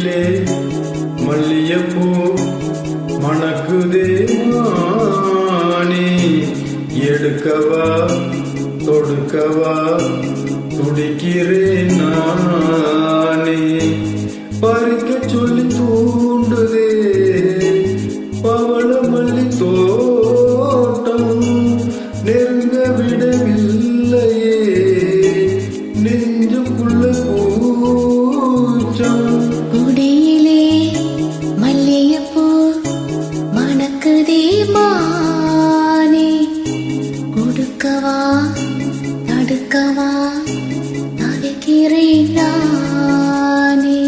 கொடியிலே மல்லியப்பூ மணக்குதே மானே, எடுக்கவா தொடுக்கவா துடிக்கிறேன் நானே, பறிக்க சொல்லி தூண்டுதே பவள மல்லி தோட்டம், நெருங்க விடவில்லையே நெஞ்சுக்குள்ள பூச்சம். குடியிலே மல்லியப்பூ மணக்குதே மானே, கொடுக்கவா தடுக்கவா தவிக்கிறேன் நானே.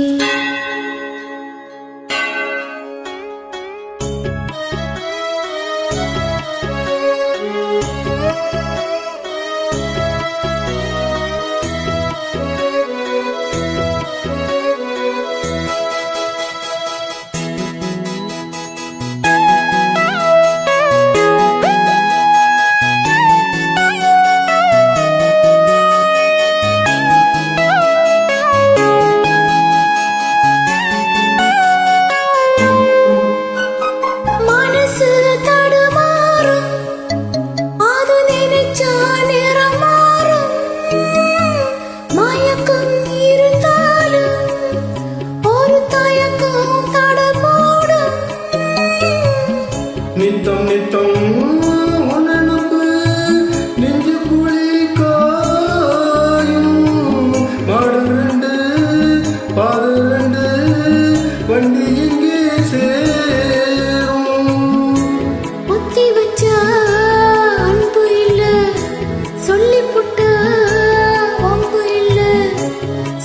நித்தம் நித்தம் உனக்கு நெஞ்சு குழி காயும், மாடு ரெண்டு பாது ரெண்டு வண்டி இங்கே சேரும். புத்தி வச்ச அன்பு இல்ல, சொல்லி புட்ட வம்பு இல்ல,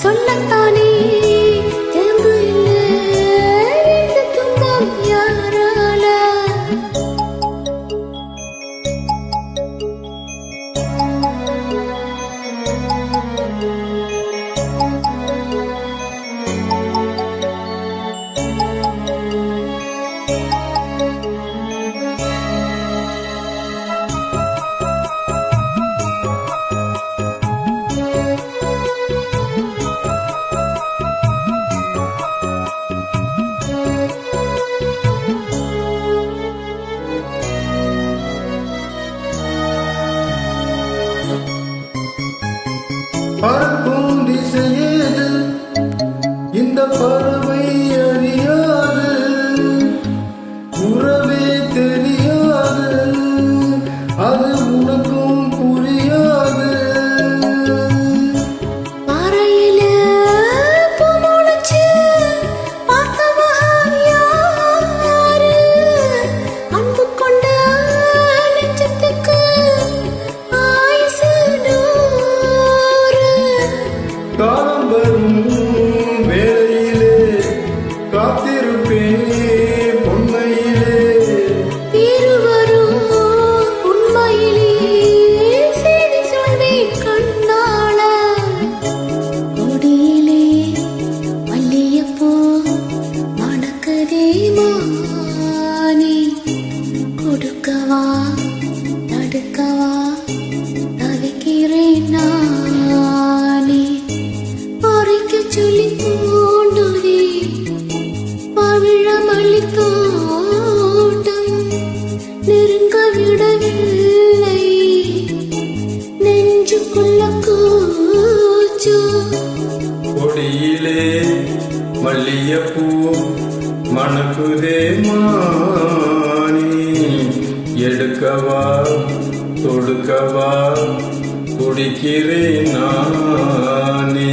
சொல்லத்தானே தெம்பு இல்ல, இந்த துன்பம் யாரால? பறக்கும் திசையேது இந்த பறவை அறியாது, உறவே தெரியாது அது உனக்கும் புரியாது. பாறையில பூ முளைச்சு பார்த்தவன் யாரு, அன்பு கொண்ட நெஞ்சத்துக்கு ஆயுசு நூறு. காலம் வரும் வேளையிலே காத்திருப்பேன் பொன்மையிலே, இருவரும் உண்மையிலே செய்தி சொல்வேன் கண்ணால. கொடியிலே மல்லியப்பூ மணக்குதே மானே, கொடுக்கவா தடுக்கவா தவிக்கிறேன் நானே, பறிக்க சொல்லி தூண்டுதே பவிழ மல்லி தோட்டம், நெருங்க விடவில்லை நெஞ்சுக்குள்ள கூச்சம். கொடியிலே மல்லியப்பூ மணக்குதே மானே, எடுக்கவா தொடுக்கவா குடிக்கிறேன் நானே.